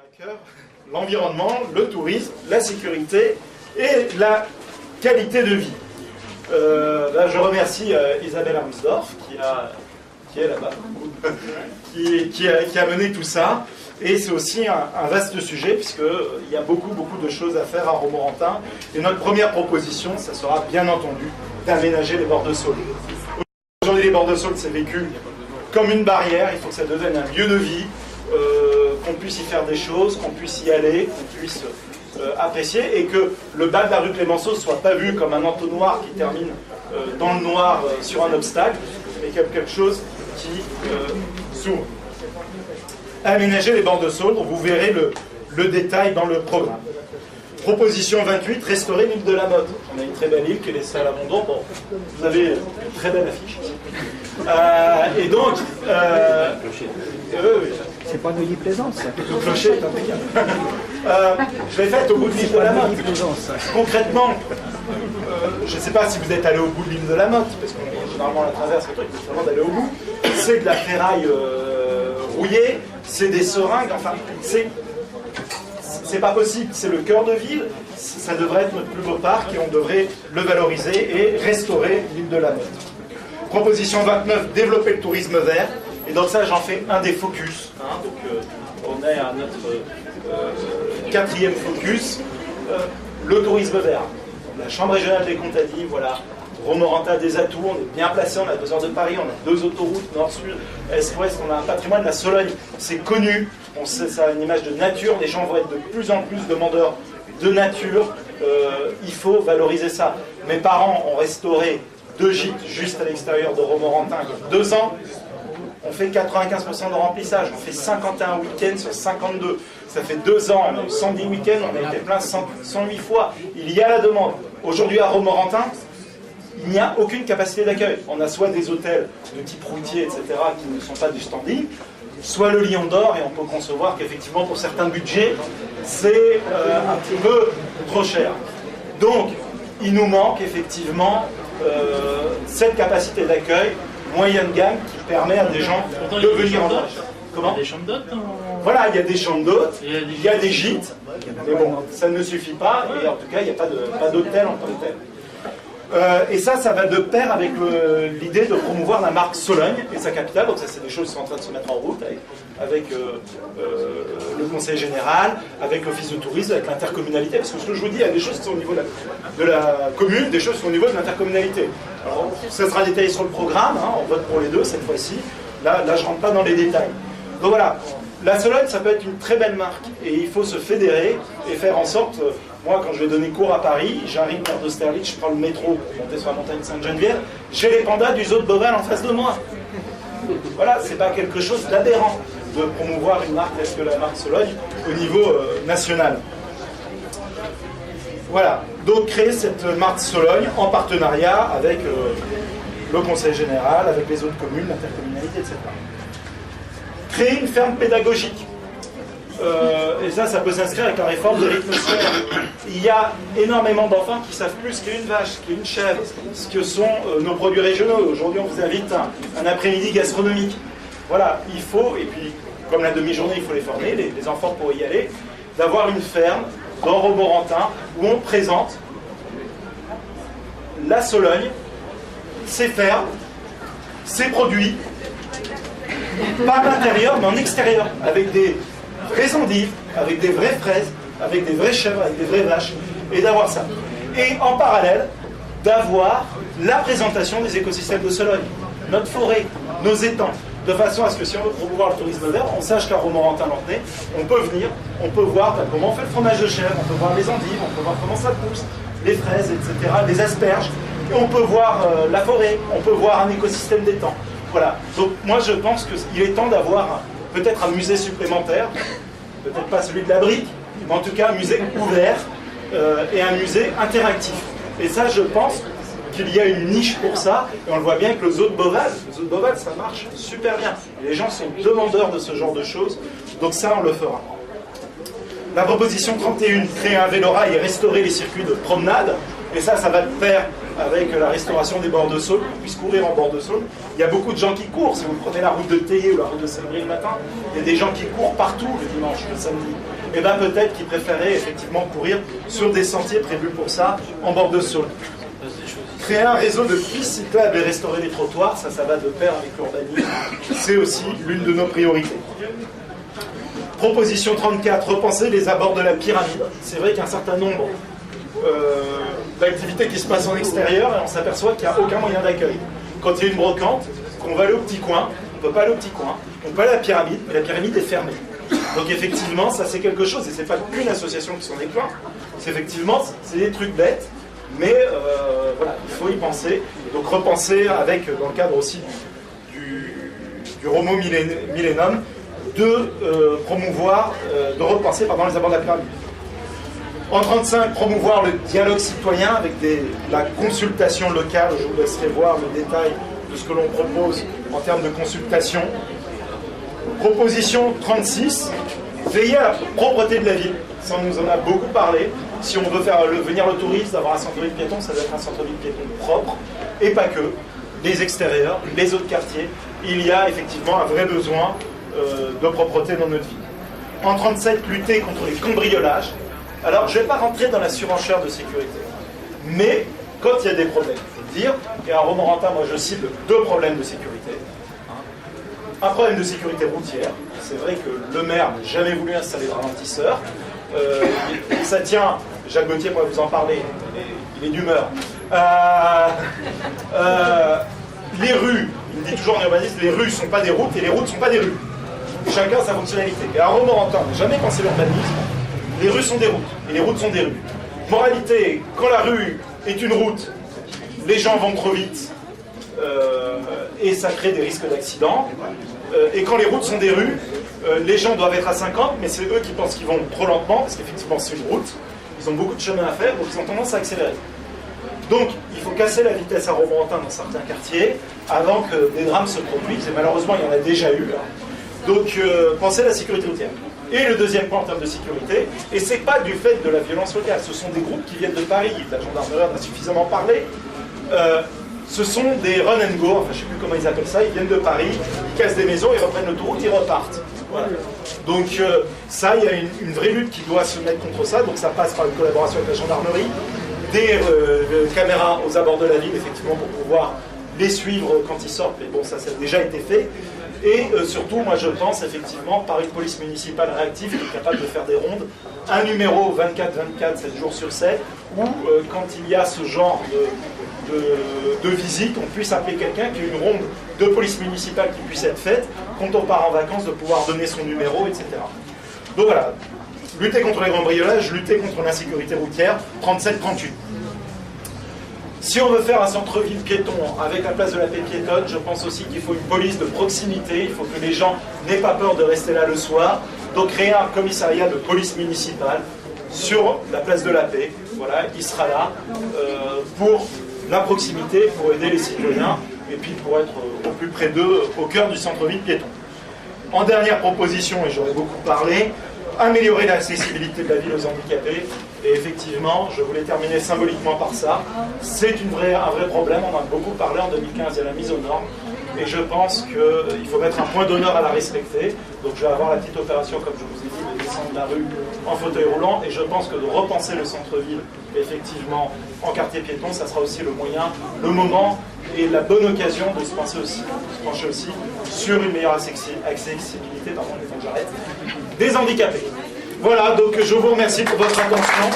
à cœur l'environnement, le tourisme, la sécurité et la qualité de vie. Là, je remercie Isabelle Armsdorf qui est là-bas, qui a mené tout ça. Et c'est aussi un vaste sujet, puisqu'il y a beaucoup de choses à faire à Romorantin. Et notre première proposition, ça sera bien entendu d'aménager les bords de Saône. Aujourd'hui, les bords de Saône, c'est vécu comme une barrière. Il faut que ça devienne un lieu de vie, qu'on puisse y faire des choses, qu'on puisse y aller, qu'on puisse apprécier, et que le bas de la rue Clémenceau ne soit pas vu comme un entonnoir qui termine dans le noir sur un obstacle, mais comme quelque chose qui s'ouvre. Aménager les bords de Saône, vous verrez le détail dans le programme. Proposition 28, restaurer l'île de la Motte. On a une très belle île qui est laissée à l'abandon. Bon, vous avez une très belle affiche. Et donc... c'est pas Neuilly Plaisance. Le clocher est impeccable. Je l'ai faite au bout de l'île de la Motte. Concrètement, je ne sais pas si vous êtes allé au bout de l'île de la Motte, parce qu'on généralement la traverse, le truc, mais c'est vraiment d'aller au bout. C'est de la ferraille rouillée, c'est des seringues, enfin, c'est pas possible, c'est le cœur de ville, ça devrait être notre plus beau parc et on devrait le valoriser et restaurer l'île de la Motte. Proposition 29, développer le tourisme vert. Et donc ça, j'en fais un des focus. Donc on est à notre quatrième focus, le tourisme vert. La Chambre régionale des comptes a dit, voilà, Romorantin a des atouts, on est bien placé, on a 2 heures de Paris, on a 2 autoroutes, nord-sud, est-ouest, on a un patrimoine, la Sologne, c'est connu, ça a une image de nature, les gens vont être de plus en plus demandeurs de nature, il faut valoriser ça. Mes parents ont restauré 2 gîtes juste à l'extérieur de Romorantin il y a 2 ans, on fait 95% de remplissage, on fait 51 week-ends sur 52, ça fait 2 ans, on a eu 110 week-ends, on a été plein 108 fois, il y a la demande. Aujourd'hui à Romorantin, il n'y a aucune capacité d'accueil. On a soit des hôtels de type routier, etc., qui ne sont pas du standing, soit le Lion d'Or, et on peut concevoir qu'effectivement, pour certains budgets, c'est un petit peu trop cher. Donc, il nous manque effectivement cette capacité d'accueil moyenne gamme qui permet à des gens de venir en Ardèche. Comment ? Il y a des chambres d'hôtes. Voilà, il y a des chambres d'hôtes, il y a des gîtes, mais bon, ça ne suffit pas, et en tout cas, il n'y a pas d'hôtel en tant que tel. Et ça va de pair avec l'idée de promouvoir la marque Sologne et sa capitale. Donc ça, c'est des choses qui sont en train de se mettre en route avec le conseil général, avec l'office de tourisme, avec l'intercommunalité. Parce que ce que je vous dis, il y a des choses qui sont au niveau de la commune, des choses qui sont au niveau de l'intercommunalité. Alors, ça sera détaillé sur le programme, hein, on vote pour les deux cette fois-ci. Là, je ne rentre pas dans les détails. Donc voilà, la Sologne, ça peut être une très belle marque. Et il faut se fédérer et faire en sorte... Moi, quand je vais donner cours à Paris, j'arrive vers d'Austerlitz, je prends le métro pour monter sur la montagne Sainte-Geneviève, j'ai les pandas du zoo de Beauval en face de moi. Voilà, c'est pas quelque chose d'aberrant de promouvoir une marque telle que la marque Sologne au niveau national. Voilà, donc créer cette marque Sologne en partenariat avec le conseil général, avec les autres communes, l'intercommunalité, etc. Créer une ferme pédagogique. Et ça peut s'inscrire avec la réforme de rythme scolaire. Il y a énormément d'enfants qui savent plus ce qu'est une vache, ce qu'est une chèvre, ce que sont nos produits régionaux. Aujourd'hui, on vous invite un après-midi gastronomique. Voilà, il faut, et puis comme la demi-journée, il faut les former, les enfants pour y aller, d'avoir une ferme dans Romorantin où on présente la Sologne, ses fermes, ses produits, pas à l'intérieur, mais en extérieur, avec des vraies endives, avec des vraies fraises, avec des vraies chèvres, avec des vraies vaches, et d'avoir ça. Et en parallèle, d'avoir la présentation des écosystèmes de Sologne, notre forêt, nos étangs, de façon à ce que si on veut promouvoir le tourisme vert, on sache qu'à Romorantin-Lanthenay, on peut venir, on peut voir comment on fait le fromage de chèvre, on peut voir les endives, on peut voir comment ça pousse, les fraises, etc., les asperges, et on peut voir la forêt, on peut voir un écosystème d'étangs. Voilà, donc moi je pense qu'il est temps d'avoir peut-être un musée supplémentaire, peut-être pas celui de la brique, mais en tout cas un musée ouvert et un musée interactif. Et ça, je pense qu'il y a une niche pour ça, et on le voit bien avec le zoo de Beauval. Le zoo de Beauval, ça marche super bien. Les gens sont demandeurs de ce genre de choses, donc ça, on le fera. La proposition 31, créer un vélorail et restaurer les circuits de promenade. Et ça va de pair avec la restauration des bords de Saône, qu'on puisse courir en bord de Saône. Il y a beaucoup de gens qui courent. Si vous prenez la route de Théier ou la route de Saint-Brie le matin, il y a des gens qui courent partout le dimanche, le samedi. Et bien peut-être qu'ils préféraient effectivement courir sur des sentiers prévus pour ça, en bord de Saône. Créer un réseau de pistes cyclables et restaurer les trottoirs, ça va de pair avec l'urbanisme. C'est aussi l'une de nos priorités. Proposition 34, repenser les abords de la pyramide. C'est vrai qu'il y a un certain nombre d'activités qui se passent en extérieur et on s'aperçoit qu'il n'y a aucun moyen d'accueil. Quand il y a une brocante, qu'on va aller au petit coin, on ne peut pas aller au petit coin, on peut aller à la pyramide, mais la pyramide est fermée. Donc effectivement, ça c'est quelque chose, et c'est pas qu'une association qui s'en est plaint, c'est effectivement, c'est des trucs bêtes, mais voilà, il faut y penser. Donc repenser avec, dans le cadre aussi du Homo Millennium, de promouvoir, de repenser les abords de la pyramide. En 35, promouvoir le dialogue citoyen avec la consultation locale. Je vous laisserai voir le détail de ce que l'on propose en termes de consultation. Proposition 36, veiller à la propreté de la ville. Ça, on nous en a beaucoup parlé. Si on veut faire venir le touriste, d'avoir un centre-ville piéton, ça doit être un centre-ville piéton propre, et pas que. Les extérieurs, les autres quartiers, il y a effectivement un vrai besoin de propreté dans notre ville. En 37, lutter contre les cambriolages. Alors, je ne vais pas rentrer dans la surenchère de sécurité, mais quand il y a des problèmes, il faut le dire, et à Romorantin, moi je cible 2 problèmes de sécurité. Un problème de sécurité routière, c'est vrai que le maire n'a jamais voulu installer de ralentisseur. Ça tient, Jacques Gauthier pourrait vous en parler, il est d'humeur. Les rues, il me dit toujours en urbanisme, les rues ne sont pas des routes et les routes ne sont pas des rues. Chacun sa fonctionnalité. Et à Romorantin, on n'a jamais pensé l'urbanisme. Les rues sont des routes, et les routes sont des rues. Moralité, quand la rue est une route, les gens vont trop vite, et ça crée des risques d'accident. Et quand les routes sont des rues, les gens doivent être à 50, mais c'est eux qui pensent qu'ils vont trop lentement, parce qu'effectivement c'est une route, ils ont beaucoup de chemin à faire, donc ils ont tendance à accélérer. Donc il faut casser la vitesse à Romorantin dans certains quartiers, avant que des drames se produisent, et malheureusement il y en a déjà eu. Donc pensez à la sécurité routière. Et le deuxième point en termes de sécurité, et c'est pas du fait de la violence locale, ce sont des groupes qui viennent de Paris, la gendarmerie en a suffisamment parlé, ce sont des run and go, enfin je sais plus comment ils appellent ça, ils viennent de Paris, ils cassent des maisons, ils reprennent l'autoroute, ils repartent. Voilà. Donc ça, il y a une vraie lutte qui doit se mettre contre ça, donc ça passe par une collaboration avec la gendarmerie, des caméras aux abords de la ville, effectivement, pour pouvoir les suivre quand ils sortent, mais bon, ça a déjà été fait. Et surtout, moi je pense effectivement par une police municipale réactive qui est capable de faire des rondes, un numéro 24/24, 7 jours sur 7, où quand il y a ce genre de visite, on puisse appeler quelqu'un, qui ait une ronde de police municipale qui puisse être faite, quand on part en vacances, de pouvoir donner son numéro, etc. Donc voilà, lutter contre les cambriolages, lutter contre l'insécurité routière, 37-38. Si on veut faire un centre-ville piéton avec la place de la paix piétonne, je pense aussi qu'il faut une police de proximité, il faut que les gens n'aient pas peur de rester là le soir. Donc créer un commissariat de police municipale sur la place de la paix, voilà, il sera là pour la proximité, pour aider les citoyens et puis pour être au plus près d'eux, au cœur du centre-ville piéton. En dernière proposition, et j'aurais beaucoup parlé, améliorer l'accessibilité de la ville aux handicapés. Et effectivement, je voulais terminer symboliquement par ça. C'est un vrai problème, on en a beaucoup parlé en 2015, il y a la mise aux normes. Et je pense qu'il faut mettre un point d'honneur à la respecter. Donc je vais avoir la petite opération, comme je vous ai dit, de descendre la rue en fauteuil roulant. Et je pense que de repenser le centre-ville, effectivement, en quartier piéton, ça sera aussi le moyen, le moment et la bonne occasion de se pencher aussi sur une meilleure accessibilité, pardon, il faut que j'arrête, des handicapés. Voilà, donc je vous remercie pour votre attention.